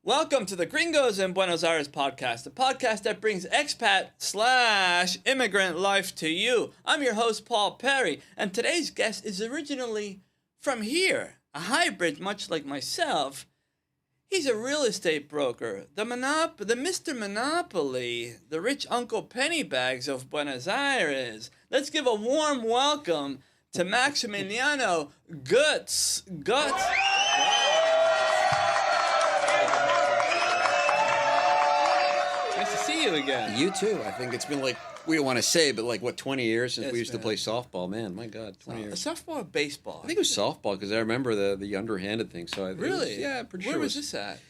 Welcome to the Gringos in Buenos Aires podcast, the podcast that brings expat/immigrant life to you. I'm your host, Paul Perry, and today's guest is originally from here, a hybrid much like myself. He's a real estate broker, the Mr. Monopoly, the rich Uncle Pennybags of Buenos Aires. Let's give a warm welcome to Maximiliano Götz. Nice to see you again. You too. I think it's been like, we don't want to say, but like, what, 20 years since we used to play softball? Man, my God, 20 years. Softball or baseball? I think it was softball because I remember the underhanded thing. So Really? Yeah, I'm pretty sure. Where was this at?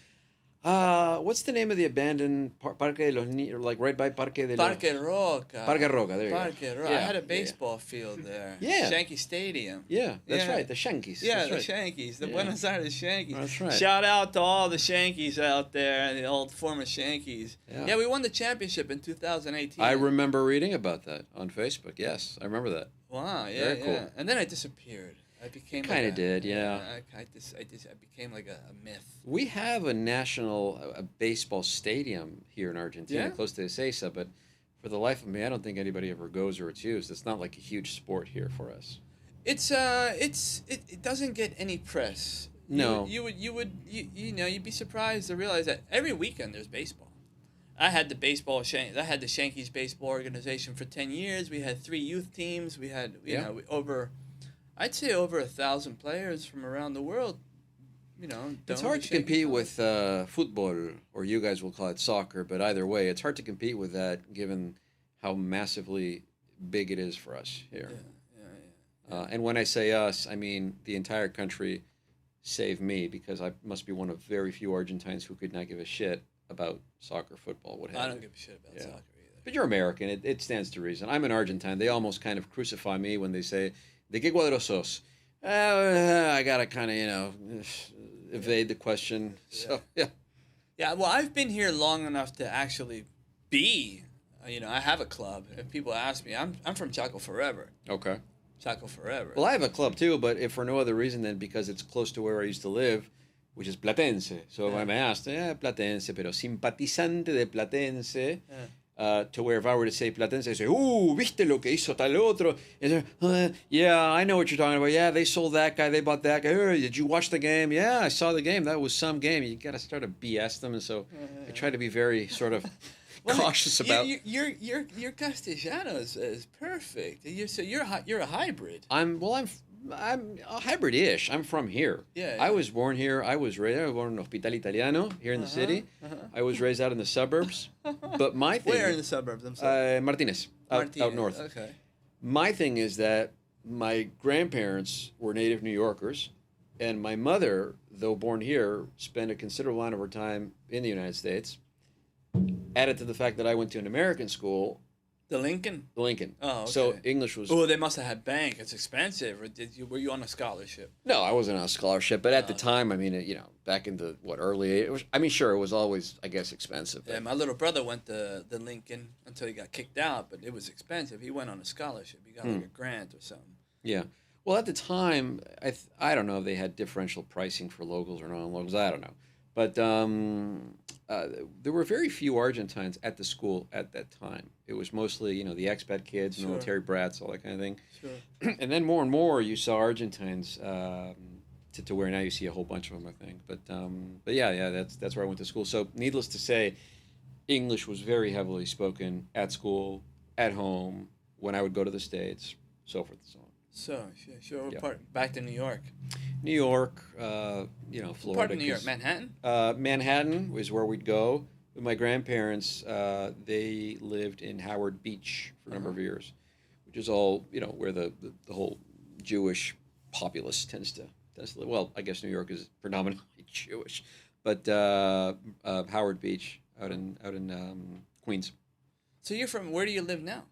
What's the name of the abandoned Parque de los Niños, like right by Parque de los... Parque Roca. Parque Roca, there you go. Parque Roca. Yeah, I had a baseball field there. Yeah. Shanky Stadium. Yeah, that's right. The Shankies. Yeah, that's the right. Shankies. The Buenos Aires Shankies. That's right. Shout out to all the Shankies out there, the old former Shankies. Yeah. We won the championship in 2018. I remember reading about that on Facebook. Yes, I remember that. Wow, yeah, Very cool. And then I disappeared. I became Kind of did, yeah. I became like a myth. We have a national baseball stadium here in Argentina, Yeah? close to Ezeiza, but for the life of me, I don't think anybody ever goes or it's used. It's not like a huge sport here for us. It doesn't get any press. No. You'd be surprised to realize that every weekend there's baseball. I had the Shankies baseball organization for 10 years. We had 3 youth teams. We had I'd say over 1,000 players from around the world. It's hard to compete with football, or you guys will call it soccer, but either way, it's hard to compete with that given how massively big it is for us here. Yeah. And when I say us, I mean the entire country, save me, because I must be one of very few Argentines who could not give a shit about soccer, football, what have you. I don't give a shit about soccer either. But you're American. It stands to reason. I'm an Argentine. They almost kind of crucify me when they say, ¿de qué cuadro sos? I got to kind of, evade the question. So, yeah. Yeah, well, I've been here long enough to actually be, I have a club. If people ask me, I'm from Chaco forever. Okay. Chaco forever. Well, I have a club too, but if for no other reason than because it's close to where I used to live, which is Platense. So if I'm asked, Platense, pero simpatizante de Platense. To where if I were to say Platense, I say, viste lo que hizo tal otro. Yeah, I know what you're talking about. Yeah, they sold that guy, they bought that guy. Did you watch the game? Yeah, I saw the game. That was some game. You got to start to BS them, and so I try to be very sort of cautious about. Your Castellano is perfect. You're a hybrid. I'm a hybrid-ish. I'm from here. Yeah. I was born here. I was born in Hospital Italiano here in the city. I was raised out in the suburbs. But my thing... Where in the suburbs? I'm sorry. Martinez, out north. Okay. My thing is that my grandparents were native New Yorkers, and my mother, though born here, spent a considerable amount of her time in the United States. Added to the fact that I went to an American school. The Lincoln? Oh, okay. So English was... Oh, they must have had bank. It's expensive. Or were you on a scholarship? No, I wasn't on a scholarship. But at the time, I mean, back in the, early... It was, sure, it was always, I guess, expensive. Yeah, my little brother went to the Lincoln until he got kicked out, but it was expensive. He went on a scholarship. He got like a grant or something. Yeah. Well, at the time, I don't know if they had differential pricing for locals or non-locals. I don't know. But there were very few Argentines at the school at that time. It was mostly, the expat kids, military brats, all that kind of thing. Sure. And then more and more you saw Argentines to where now you see a whole bunch of them, I think. But yeah, that's where I went to school. So needless to say, English was very heavily spoken at school, at home, when I would go to the States, so forth and so on. So, sure. Back to New York. New York, Florida. Part of New York, Manhattan? Manhattan was where we'd go. With my grandparents, they lived in Howard Beach for a number of years, which is all, where the whole Jewish populace tends to live. Well, I guess New York is predominantly Jewish, but Howard Beach out in Queens. So where do you live now?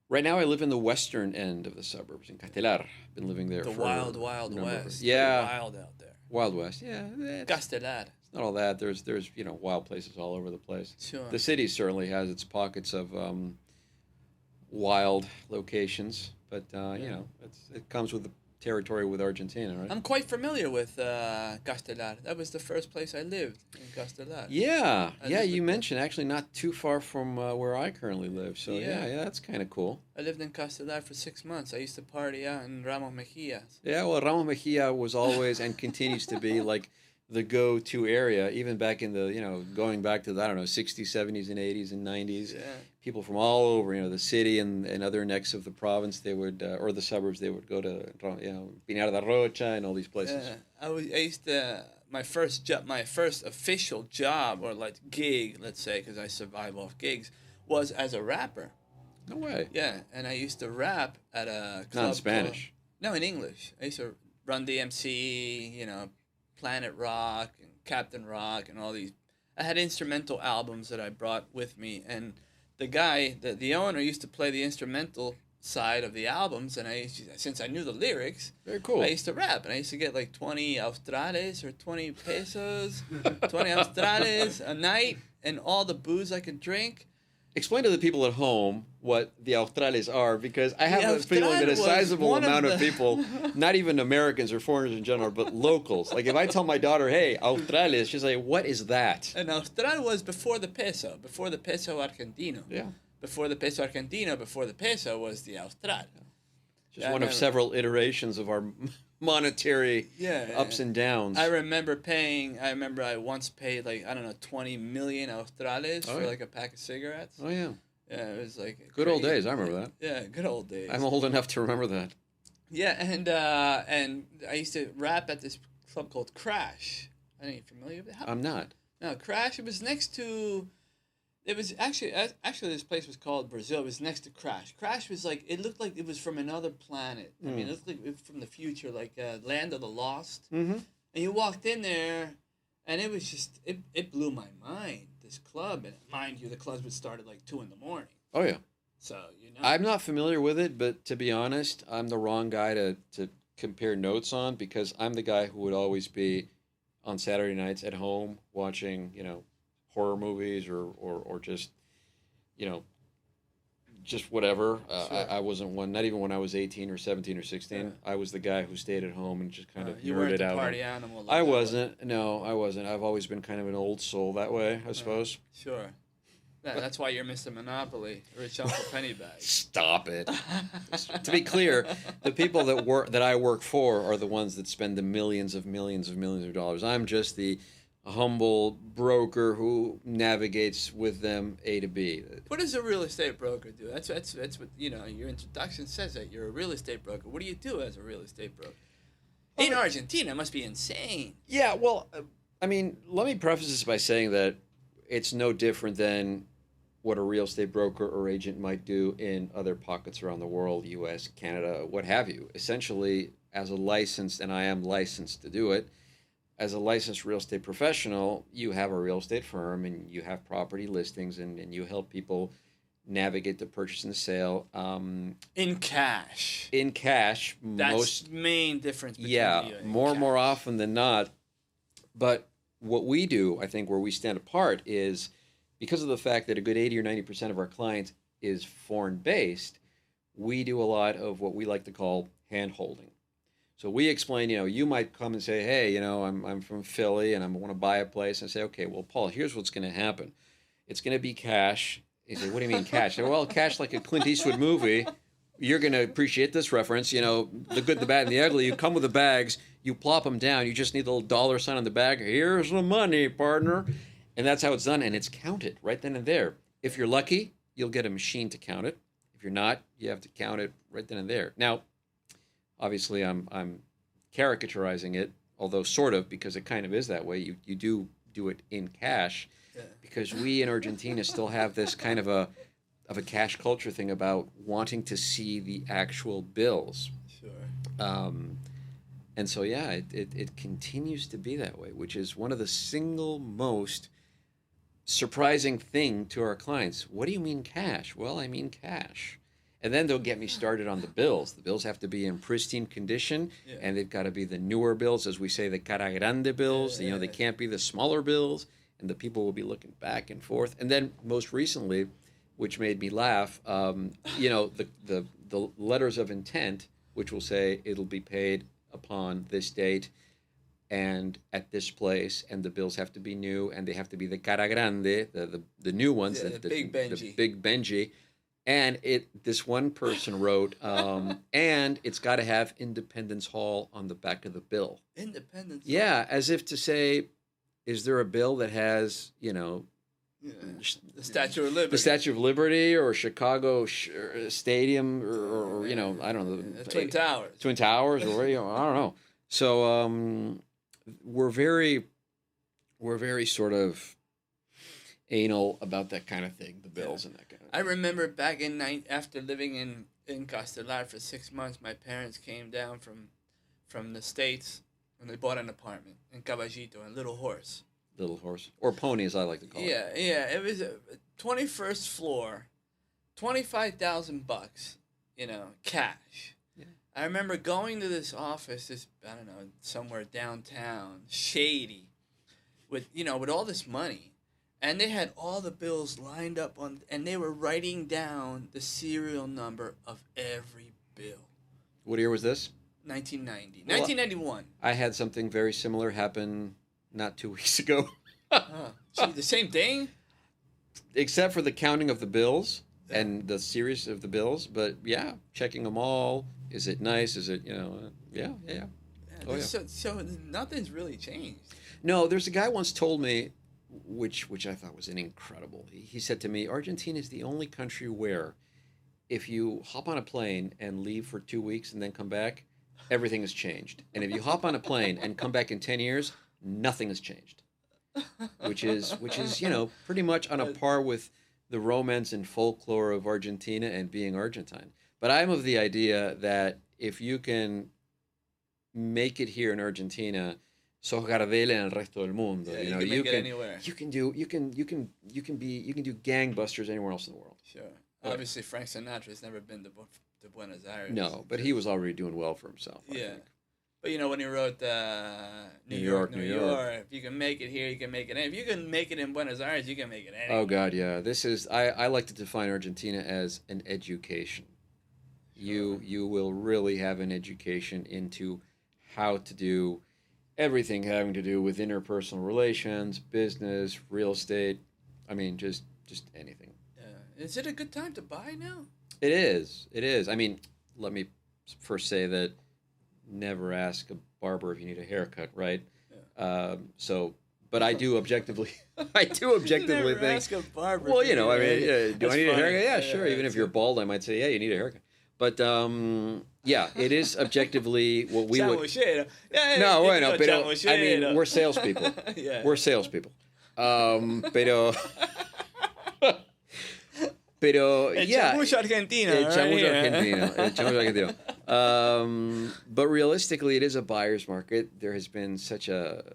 Right now, I live in the western end of the suburbs in Castelar. Been living there for wild west. Yeah, wild out there. Wild West. Yeah, Castelar. It's not all that. There's wild places all over the place. Sure. The city certainly has its pockets of wild locations, but it comes with territory with Argentina, right? I'm quite familiar with Castelar. That was the first place I lived, in Castelar. Yeah, I yeah. lived You in- mentioned actually not too far from where I currently live. So Yeah. yeah, that's kind of cool. I lived in Castelar for 6 months. I used to party out in Ramos Mejia. Yeah, well, Ramos Mejia was always and continues to be like the go-to area, even back in the, going back to the, I don't know, 60s, 70s, and 80s and 90s. Yeah. People from all over, the city and other necks of the province, they would, or the suburbs, they would go to, Pinar da Rocha and all these places. Yeah. I used to, my first job, my first official job, or like gig, let's say, because I survive off gigs, was as a rapper. No way. Yeah, and I used to rap at a club. Not in Spanish. No, in English. I used to run DMC, Planet Rock and Captain Rock and all these. I had instrumental albums that I brought with me, and the guy, the owner, used to play the instrumental side of the albums, and since I knew the lyrics, Very cool. I used to rap, and I used to get like 20 australes or 20 pesos, 20 australes a night, and all the booze I could drink. Explain to the people at home what the australes are, because I have a feeling that a austral was sizable one of amount of the- people, not even Americans or foreigners in general, but locals. Like if I tell my daughter, "Hey, australes," she's like, "What is that?" And austral was before the peso argentino. Yeah, Before the peso argentino, before the peso was the austral. just Yeah, one I of remember. several iterations of our monetary Yeah, ups and downs. I remember I once paid like, I don't know, 20 million australes Oh, for yeah. like a pack of cigarettes. Oh yeah, Yeah, it was like good old crazy. days. I remember that. Yeah, good old days. I'm old enough to remember that. Yeah, and I used to rap at this club called Crash. Are you familiar with it? I'm not. No, Crash. It was next to. It was actually this place was called Brazil. It was next to Crash. Crash was like, it looked like it was from another planet. I mean, it looked like it was from the future, like Land of the Lost. Mm-hmm. And you walked in there, and it was just it blew my mind. This club, and mind you, the clubs would start at like 2 a.m. Oh yeah. So I'm not familiar with it, but to be honest, I'm the wrong guy to compare notes on, because I'm the guy who would always be on Saturday nights at home watching, horror movies or just, just whatever. Sure. I wasn't one, not even when I was 18 or 17 or 16. Yeah. I was the guy who stayed at home and just kind of you weren't nerded the out. party animal. Like I that, but- wasn't. No, I wasn't. I've always been kind of an old soul that way, I suppose. Sure. Yeah, that's why you're Mr. Monopoly, Rich Uncle Pennybags. Stop it. To be clear, the people that I work for are the ones that spend the millions of dollars. I'm just the humble broker who navigates with them A to B. What does a real estate broker do? That's what your introduction says, that you're a real estate broker. What do you do as a real estate broker? In Argentina, it must be insane. Yeah, well, I mean, let me preface this by saying that it's no different than what a real estate broker or agent might do in other pockets around the world, U.S., Canada, what have you. Essentially, as a licensed, and I am licensed to do it, as a licensed real estate professional, you have a real estate firm and you have property listings and you help people navigate the purchase and the sale. In cash. In cash, That's the main difference between yeah, you and more cash. often than not. But what we do, I think, where we stand apart is because of the fact that a good 80 or 90% of our clients is foreign-based, we do a lot of what we like to call hand-holding. So we explain, you might come and say, hey, I'm from Philly and I want to buy a place. And I say, okay, well, Paul, here's what's going to happen. It's going to be cash. He said, what do you mean cash? I said, well, cash like a Clint Eastwood movie. You're going to appreciate this reference, the good, the bad, and the ugly. You come with the bags, you plop them down. You just need the little dollar sign on the bag. Here's the money, partner. And that's how it's done. And it's counted right then and there. If you're lucky, you'll get a machine to count it. If you're not, you have to count it right then and there. Now, obviously, I'm caricaturizing it, although sort of, because it kind of is that way. You do it in cash, because we in Argentina still have this kind of a cash culture thing about wanting to see the actual bills. Sure. And so, yeah, it continues to be that way, which is one of the single most surprising thing to our clients. What do you mean cash? Well, I mean cash. And then they'll get me started on the bills. The bills have to be in pristine condition, and they've got to be the newer bills, as we say, the cara grande bills. They can't be the smaller bills, and the people will be looking back and forth. And then most recently, which made me laugh, the letters of intent which will say it'll be paid upon this date and at this place, and the bills have to be new, and they have to be the cara grande, the new ones, the big Benji. the big Benji. And this one person wrote, and it's got to have Independence Hall on the back of the bill. Independence Hall? Yeah, as if to say, is there a bill that has, the Statue of Liberty. The Statue of Liberty or Chicago Stadium or I don't know. The Twin Towers. Twin Towers or, I don't know. So we're very sort of anal about that kind of thing, the bills and that kind of thing. I remember back after living in Castelar for 6 months, my parents came down from the States and they bought an apartment in Caballito, in Little Horse. Little Horse. Or Pony, as I like to call it. Yeah. It was a 21st floor, $25,000, cash. Yeah. I remember going to this office, I don't know, somewhere downtown, shady, with all this money. And they had all the bills lined up and they were writing down the serial number of every bill. What year was this? 1990. 1991. I had something very similar happen not 2 weeks ago. Gee, the same thing? Except for the counting of the bills and the series of the bills. But yeah, checking them all. Is it nice? Is it, yeah. Oh, yeah. So nothing's really changed. No, there's a guy once told me, which I thought was incredible. He said to me, Argentina is the only country where if you hop on a plane and leave for 2 weeks and then come back, everything has changed. And if you hop on a plane and come back in 10 years, nothing has changed. Which is pretty much on a par with the romance and folklore of Argentina and being Argentine. But I'm of the idea that if you can make it here in Argentina, sos Gardel en el resto del mundo. Yeah, you can anywhere. You can do gangbusters anywhere else in the world. Sure. Obviously, Frank Sinatra's never been to Buenos Aires. No, but he was already doing well for himself. I think. But when he wrote New York, if you can make it here, you can make it. If you can make it in Buenos Aires, you can make it anywhere. Oh God, yeah. This is I like to define Argentina as an education. Sure. You will really have an education into how to do everything having to do with interpersonal relations, business, real estate. I mean, just anything. Yeah. Is it a good time to buy now? It is. I mean, let me first say that never ask a barber if you need a haircut, right? Yeah. But I do objectively, never think. Ask a barber. Well, do I need a haircut? Yeah, sure. Even if you're good. bald, I might say, yeah, you need a haircut. But it is objectively what we would. No, bueno, pero I mean, we're salespeople. Yeah. We're salespeople. Pero yeah. Chamuyo argentino. El chamuyo argentino. But realistically, it is a buyer's market. There has been such a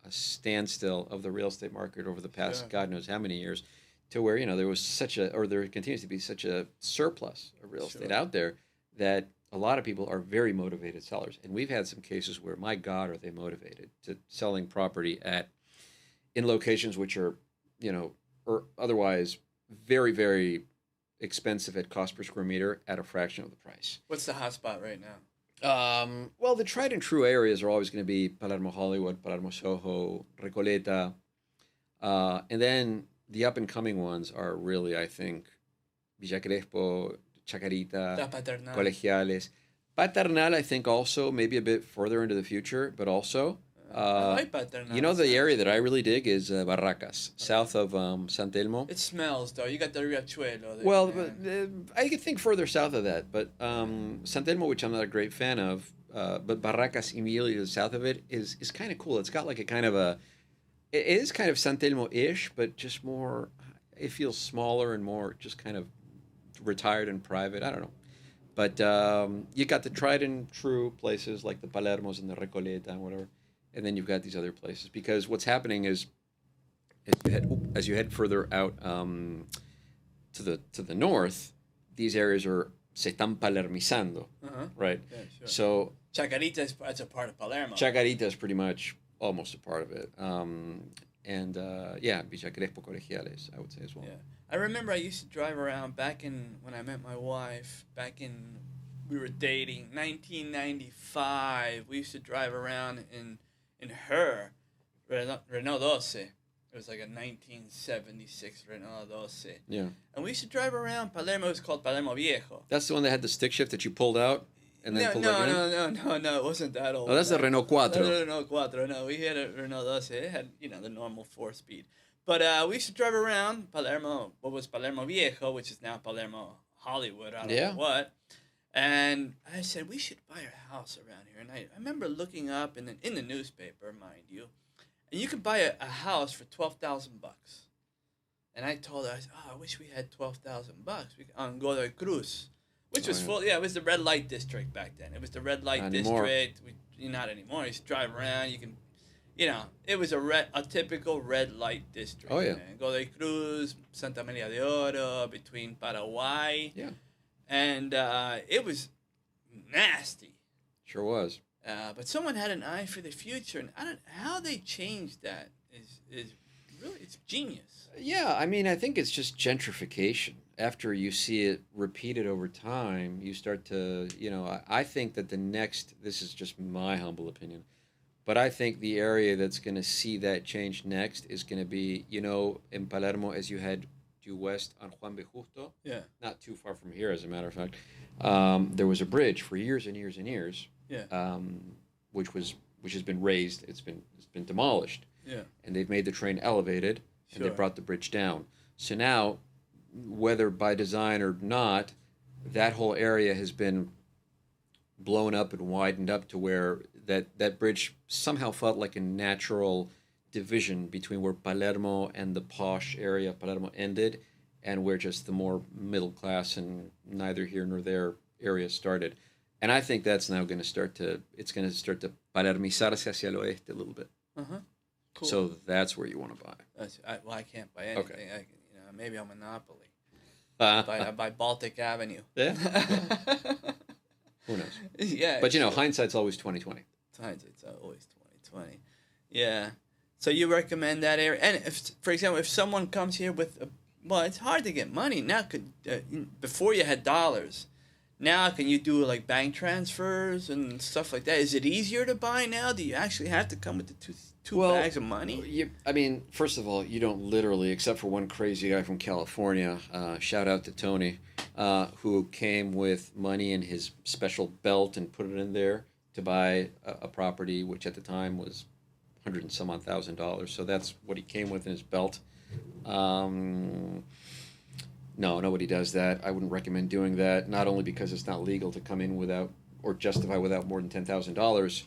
standstill of the real estate market over the past God knows how many years, to where there was there continues to be such a surplus of real estate out there that a lot of people are very motivated sellers. And we've had some cases where, my God, are they motivated to selling property in locations which are, or otherwise very, very expensive at cost per square meter at a fraction of the price. What's the hot spot right now? Well, the tried and true areas are always going to be Palermo Hollywood, Palermo Soho, Recoleta, and then the up-and-coming ones are really, I think, Villa Crespo, Chacarita, Colegiales. Paternal, I think, also maybe a bit further into the future, but also... I like Paternal. The area that I really dig is Barracas, south of San Telmo. It smells, though. You got the Riachuelo. Well, I could think further south of that, but San Telmo, which I'm not a great fan of, but Barracas immediately to the south of it is kind of cool. It's got like a kind of a... It is kind of San Telmo-ish, but just more, it feels smaller and more just kind of retired and private. I don't know. But you got the tried and true places like the Palermos and the Recoleta and whatever. And then you've got these other places. Because what's happening is, as you head further out to the north, these areas se están palermizando, right? Yeah, sure. So Chacarita that's a part of Palermo. Chacarita is pretty much almost a part of it. Villa Crespo, Colegiales, I would say as well. Yeah. I remember I used to drive around when I met my wife, back in we were dating, 1995. We used to drive around in her Renault 12. It was like a 1976 Renault 12. Yeah. And we used to drive around Palermo. It was called Palermo Viejo. That's the one that had the stick shift that you pulled out and then pulled back in? No. It wasn't that old. Oh, that's the Renault 4. No, Renault 4. No, we had a Renault 12. It had, the normal 4-speed. But we used to drive around Palermo, what was Palermo Viejo, which is now Palermo Hollywood, I don't know what. And I said, we should buy a house around here. And I remember looking up in the newspaper, mind you, and you could buy a house for $12,000. And I told her, I wish we had $12,000 on Godoy Cruz, which was full. Yeah, it was the red light district back then. It was the red light district. Not anymore. You just drive around. You can, it was a typical red light district. Oh, yeah. Godoy Cruz, Santa Maria de Oro, between Paraguay. Yeah. And it was nasty. Sure was. But someone had an eye for the future, and how they changed that is really, it's genius. Yeah, I mean, I think it's just gentrification. After you see it repeated over time, you start to, I think that this is just my humble opinion, but I think the area that's going to see that change next is going to be, in Palermo, as you head due west on Juan B. Justo, not too far from here, as a matter of fact, there was a bridge for years and years and years, which has been raised. It's been demolished, and they've made the train elevated, and they brought the bridge down. So now, whether by design or not, that whole area has been blown up and widened up to where that bridge somehow felt like a natural division between where Palermo and the posh area of Palermo ended and where just the more middle class and neither here nor there area started. And I think that's now going to start to palermizarse hacia el oeste a little bit. Cool. So that's where you want to buy. I can't buy anything. Okay. Maybe on Monopoly. I buy Baltic Avenue. Yeah. Who knows? Yeah. But hindsight's always 20/20. Hindsight's always 20/20. Yeah. So you recommend that area? And for example, if someone comes here with it's hard to get money now. Before you had dollars. Now, can you do like bank transfers and stuff like that? Is it easier to buy now? Do you actually have to come with the two bags of money? First of all, you don't literally, except for one crazy guy from California, shout out to Tony, who came with money in his special belt and put it in there to buy a property, which at the time was $100 and some odd thousand. So that's what he came with in his belt. No, nobody does that. I wouldn't recommend doing that, not only because it's not legal to come in without or justify without more than $10,000,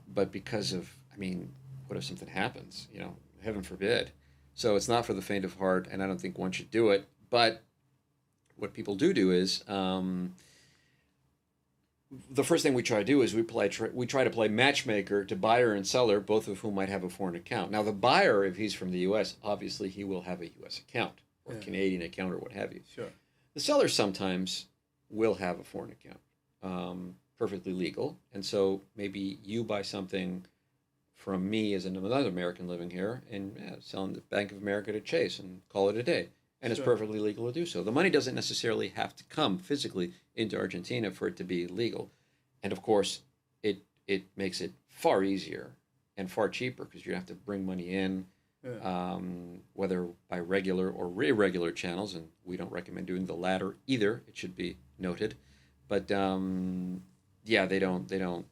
but because of, what if something happens? Heaven forbid. So it's not for the faint of heart, and I don't think one should do it. But what people do is, the first thing we try to do is we try to play matchmaker to buyer and seller, both of whom might have a foreign account. Now, the buyer, if he's from the U.S., obviously he will have a U.S. account. Or Canadian account or what have you. Sure. The seller sometimes will have a foreign account, perfectly legal. And so maybe you buy something from me as another American living here and selling the Bank of America to Chase and call it a day. And it's perfectly legal to do so. The money doesn't necessarily have to come physically into Argentina for it to be legal. And of course, it makes it far easier and far cheaper because you have to bring money in. Whether by regular or irregular channels, and we don't recommend doing the latter either. It should be noted, but they don't.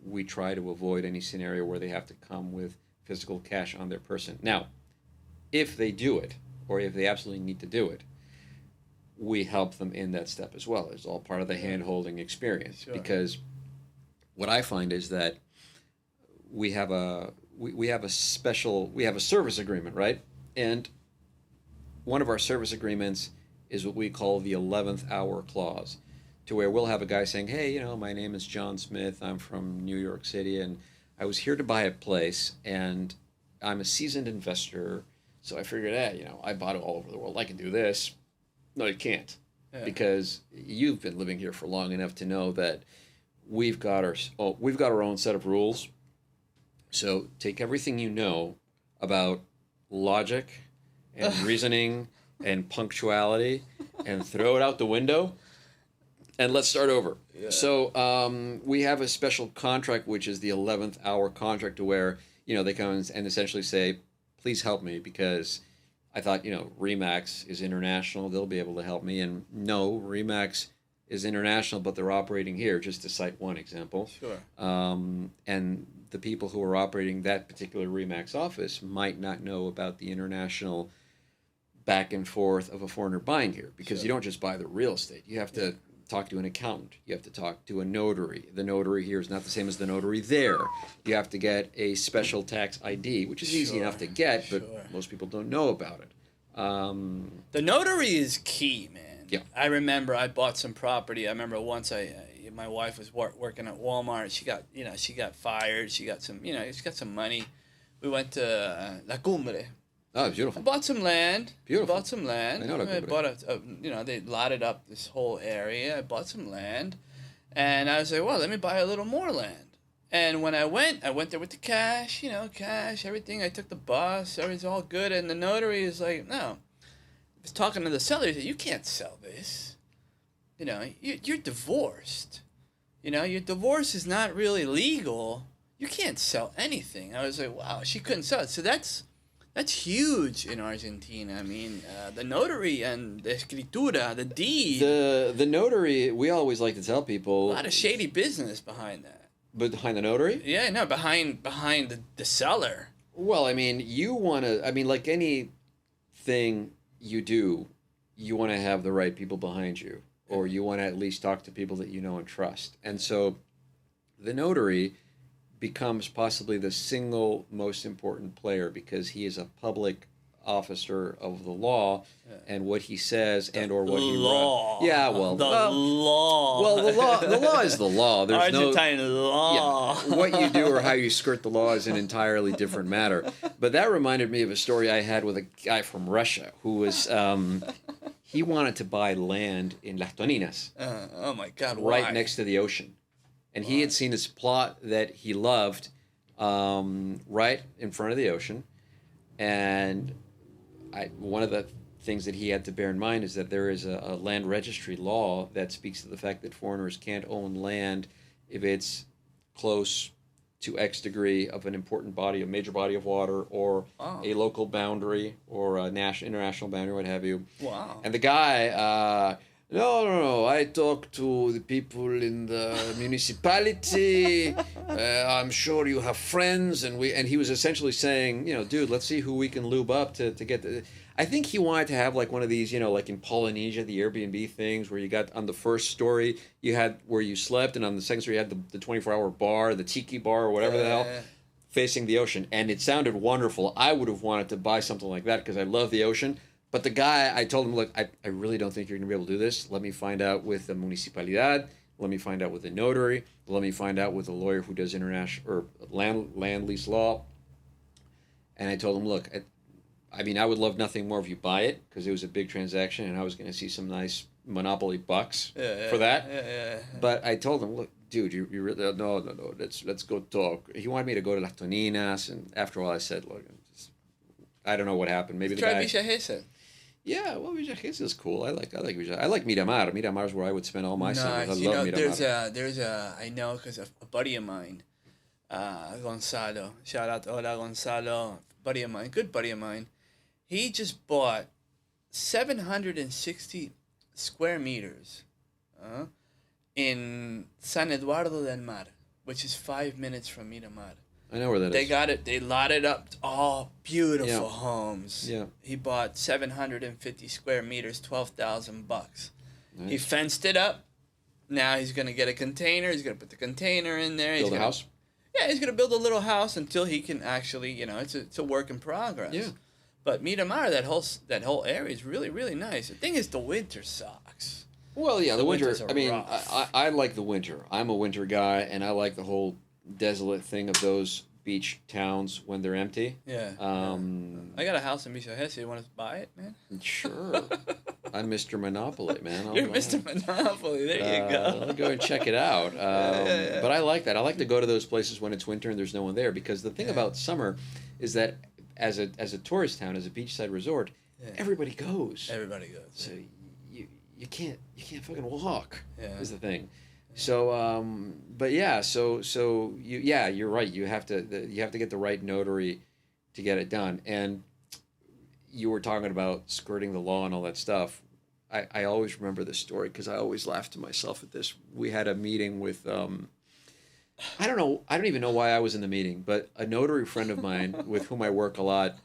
We try to avoid any scenario where they have to come with physical cash on their person. Now, if they do it, or if they absolutely need to do it, we help them in that step as well. It's all part of the hand-holding experience. Because what I find is that we have a service agreement, right? And one of our service agreements is what we call the 11th hour clause, to where we'll have a guy saying, hey, my name is John Smith, I'm from New York City, and I was here to buy a place, and I'm a seasoned investor, so I figured, I bought it all over the world, I can do this. No, you can't, because you've been living here for long enough to know that we've got our own set of rules. So take everything you know about logic and reasoning and punctuality and throw it out the window And let's start over. Yeah. So we have a special contract, which is the 11th hour contract, to where, they come and essentially say, please help me, because I thought, Remax is international. They'll be able to help me. And no, Remax is international, but they're operating here, just to cite one example. Sure. And the people who are operating that particular Remax office might not know about the international back and forth of a foreigner buying here, because Sure. you don't just buy the real estate. You have to talk to an accountant. You have to talk to a notary. The notary here is not the same as the notary there. You have to get a special tax ID, which is easy Sure. enough to get, but Sure. most people don't know about it. The notary is key, man. Yeah. I remember I bought some property. I remember once my wife was working at Walmart. She got fired. She got some money. We went to La Cumbre. Oh, I beautiful. bought some land. Beautiful. Bought some land. I know La I Cumbre. bought they lotted up this whole area. I bought some land, and I was like, well, let me buy a little more land. And when I went there with the cash, everything. I took the bus. Everything's all good. And the notary is like, no. I was talking to the seller. He said, you can't sell this. You're divorced. Your divorce is not really legal. You can't sell anything. I was like, wow, she couldn't sell it. So that's huge in Argentina. I mean, the notary and the escritura, the deed. The notary, we always like to tell people. A lot of shady business behind that. Behind the notary? Yeah, no, behind the seller. Well, I mean, like anything you do, you want to have the right people behind you, or you want to at least talk to people that you know and trust. And so the notary becomes possibly the single most important player, because he is a public officer of the law, and what he says or what he law. runs. Yeah, well, the law. Well, the law is the law. There's Argentine law. Yeah, what you do or how you skirt the law is an entirely different matter. But that reminded me of a story I had with a guy from Russia who was he wanted to buy land in Las Toninas. Oh my God! Right why? next to the ocean. And he had seen this plot that he loved right in front of the ocean. And one of the things that he had to bear in mind is that there is a land registry law that speaks to the fact that foreigners can't own land if it's close to X degree of an important body, a major body of water, or a local boundary, or a international boundary, what have you. Wow. And the guy... No. I talked to the people in the municipality. I'm sure you have friends, and he was essentially saying, dude, let's see who we can lube up to get the. I think he wanted to have like one of these, like in Polynesia, the Airbnb things where you got on the first story you had where you slept, and on the second story you had the 24-hour bar, the tiki bar, or whatever the hell, facing the ocean, and it sounded wonderful. I would have wanted to buy something like that because I love the ocean. But the guy, I told him, look, I really don't think you're going to be able to do this. Let me find out with the municipalidad. Let me find out with the notary. Let me find out with the lawyer who does international or land lease law. And I told him, look, I would love nothing more if you buy it, because it was a big transaction and I was going to see some nice monopoly bucks for that. Yeah. But I told him, look, dude, you really, no, let's go talk. He wanted me to go to Las Toninas, and after all I said, look, I don't know what happened. Maybe the guy... Try Villa Gesell. Yeah, well, Villa Gesell is cool. I like Villa. I like Miramar. Miramar is where I would spend all my summers. I love Miramar. There's I know, because a buddy of mine, Gonzalo. Shout out to Hola Gonzalo, buddy of mine, good buddy of mine. He just bought 760 square meters in San Eduardo del Mar, which is 5 minutes from Miramar. I know where that is. They got it. They lotted up all beautiful homes. Yeah. He bought 750 square meters, $12,000. Nice. He fenced it up. Now he's gonna get a container. He's gonna put the container in there. Build a house. Yeah, he's gonna build a little house until he can actually, it's a work in progress. Yeah. But Miramar, that whole area is really, really nice. The thing is, the winter sucks. Well, yeah, the winter. winters are rough. I like the winter. I'm a winter guy, and I like the whole desolate thing of those beach towns when they're empty. Yeah. I got a house in Villa Gesell. You want to buy it, man? Sure. I'm Mr. Monopoly, man. You're Mr. Monopoly. There you go. I'll go and check it out. Yeah. But I like that. I like to go to those places when it's winter and there's no one there, because the thing about summer is that as a tourist town, as a beachside resort, everybody goes. Everybody goes. So you can't fucking walk. Yeah. Is the thing. So, but yeah, so you're right. You have to get the right notary to get it done. And you were talking about skirting the law and all that stuff. I always remember this story because I always laugh to myself at this. We had a meeting with, I don't even know why I was in the meeting, but a notary friend of mine with whom I work a lot,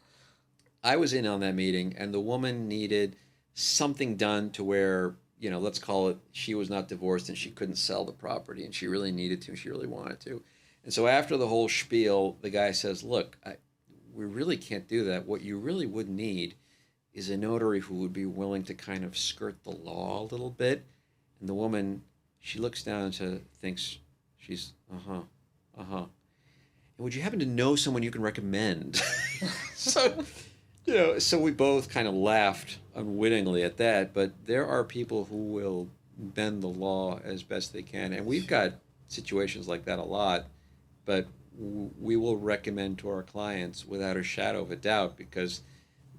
I was in on that meeting, and the woman needed something done to where, let's call it, she was not divorced and she couldn't sell the property, and she really needed to, she really wanted to. And so after the whole spiel, the guy says, look, we really can't do that. What you really would need is a notary who would be willing to kind of skirt the law a little bit. And the woman, she looks down and she thinks, she's, And would you happen to know someone you can recommend? So we both kind of laughed unwittingly at that, but there are people who will bend the law as best they can. And we've got situations like that a lot, but we will recommend to our clients without a shadow of a doubt, because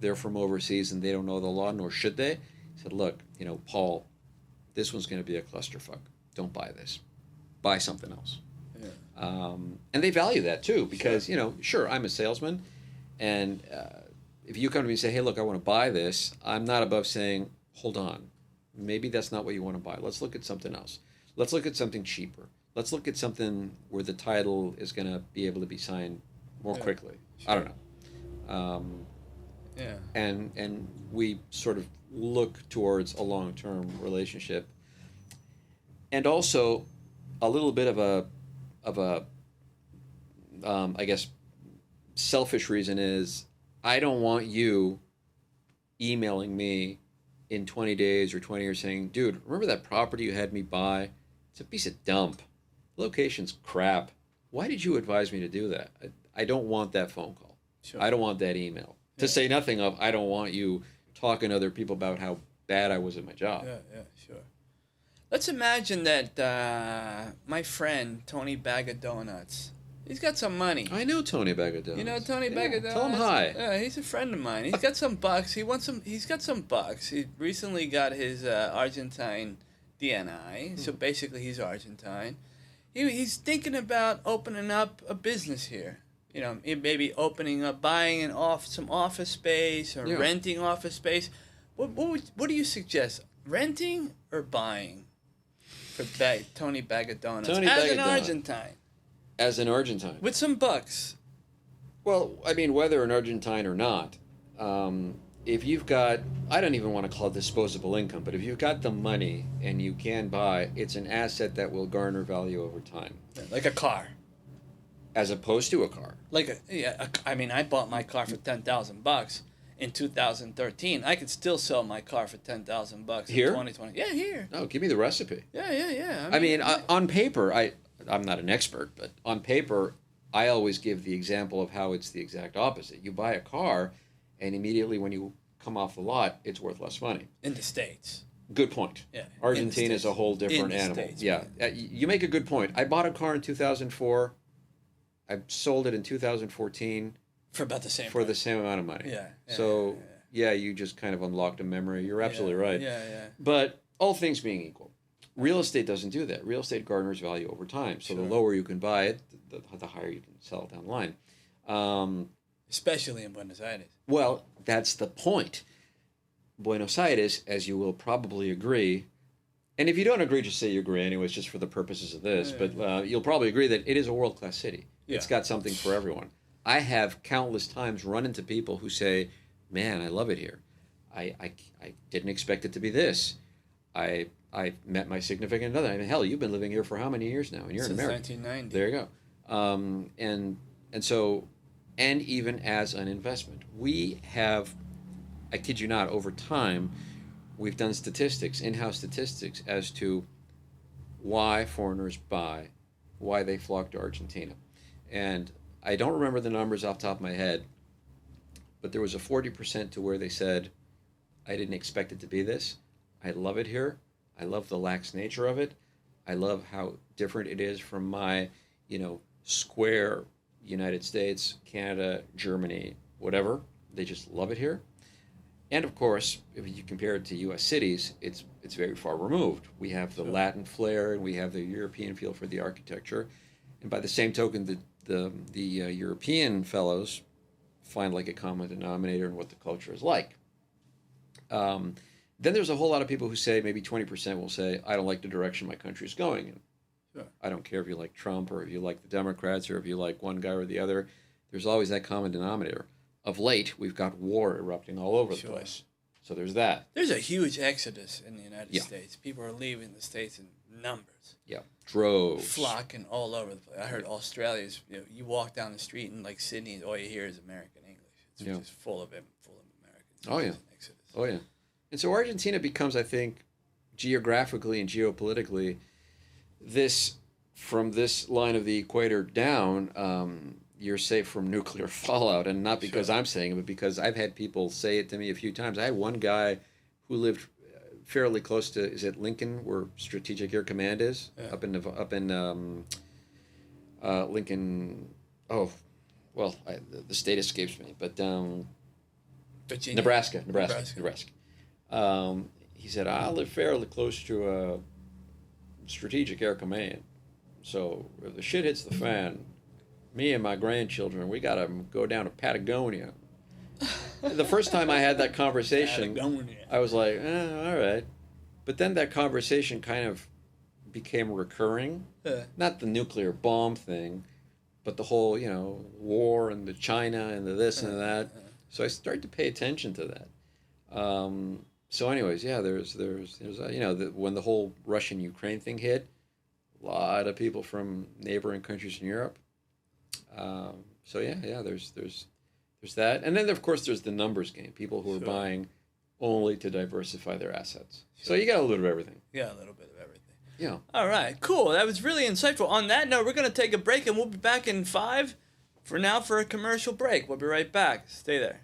they're from overseas and they don't know the law, nor should they. I said, look, Paul, this one's going to be a clusterfuck. Don't buy this. Buy something else. Yeah. And they value that too, because, sure, I'm a salesman, and if you come to me and say, hey, look, I want to buy this, I'm not above saying, hold on, maybe that's not what you want to buy. Let's look at something else. Let's look at something cheaper. Let's look at something where the title is going to be able to be signed more quickly. Sure. I don't know. And we sort of look towards a long-term relationship. And also a little bit of a I guess, selfish reason is I don't want you emailing me in 20 days or 20 years saying, dude, remember that property you had me buy? It's a piece of dump. Location's crap. Why did you advise me to do that? I don't want that phone call. Sure. I don't want that email. Yeah. To say nothing of, I don't want you talking to other people about how bad I was at my job. Yeah, sure. Let's imagine that my friend, Tony Bag of Donuts, he's got some money. I know Tony Bag of Donuts. You know Tony Bag of Donuts? Tell him hi. Yeah, he's a friend of mine. He's got some bucks. He's got some bucks. He recently got his Argentine DNI, so basically he's Argentine. He's thinking about opening up a business here. Maybe buying some office space or renting office space. What do you suggest? Renting or buying for Tony Bag of Donuts as an Argentine? As an Argentine. With some bucks. Well, I mean, whether an Argentine or not, if you've got, I don't even want to call it disposable income, but if you've got the money and you can buy, it's an asset that will garner value over time. Like a car. As opposed to a car. I bought my car for $10,000 in 2013. I could still sell my car for $10,000 here? In 2020. Yeah, here. Oh, give me the recipe. Yeah. I mean, on paper, I'm not an expert, but on paper, I always give the example of how it's the exact opposite. You buy a car, and immediately when you come off the lot, it's worth less money. In the States. Good point. Yeah. Argentina is a whole different animal. States, yeah. You make a good point. I bought a car in 2004. I sold it in 2014. For about the same For the same amount of money. Yeah. You just kind of unlocked a memory. You're absolutely right. Yeah. But all things being equal, real estate doesn't do that. Real estate garners value over time. So the lower you can buy it, the higher you can sell it down the line. Especially in Buenos Aires. Well, that's the point. Buenos Aires, as you will probably agree, and if you don't agree, just say you agree anyways, just for the purposes of this, but you'll probably agree that it is a world-class city. Yeah. It's got something for everyone. I have countless times run into people who say, man, I love it here. I didn't expect it to be this. I met my significant other. I mean, hell, you've been living here for how many years now? And you're Since in America. 1990. There you go. And so, and even as an investment, we have, I kid you not, over time, we've done statistics, in-house statistics, as to why foreigners buy, why they flock to Argentina. And I don't remember the numbers off the top of my head, but there was a 40% to where they said, I didn't expect it to be this. I love it here. I love the lax nature of it. I love how different it is from my, square United States, Canada, Germany, whatever. They just love it here. And of course, if you compare it to U.S. cities, it's very far removed. We have the Latin flair, and we have the European feel for the architecture, and by the same token, the European fellows find like a common denominator in what the culture is like. Then there's a whole lot of people who say, maybe 20% will say, I don't like the direction my country is going in. Sure. I don't care if you like Trump or if you like the Democrats or if you like one guy or the other. There's always that common denominator. Of late, we've got war erupting all over the place. So there's that. There's a huge exodus in the United States. People are leaving the States in numbers. Yeah, droves. Flocking all over the place. I heard Australia's, you walk down the street in like Sydney, and all you hear is American English. It's just full of Americans. Oh, yeah. Oh, yeah. And so Argentina becomes, I think, geographically and geopolitically, from this line of the equator down, you're safe from nuclear fallout. And not because I'm saying it, but because I've had people say it to me a few times. I had one guy who lived fairly close to, is it Lincoln, where Strategic Air Command is? Yeah. Up in Lincoln, the state escapes me, but Virginia. Nebraska. He said, I live fairly close to Strategic Air Command. So if the shit hits the fan, me and my grandchildren, we got to go down to Patagonia. The first time I had that conversation, Patagonia. I was like, all right. But then that conversation kind of became recurring. Not the nuclear bomb thing, but the whole, war and the China and the this and that. So I started to pay attention to that. So anyways, yeah, there's when the whole Russian-Ukraine thing hit, a lot of people from neighboring countries in Europe. So there's that. And then, of course, there's the numbers game, people who are buying only to diversify their assets. So you got a little bit of everything. Yeah, a little bit of everything. Yeah. All right, cool. That was really insightful. On that note, we're going to take a break, and we'll be back in 5 for now for a commercial break. We'll be right back. Stay there.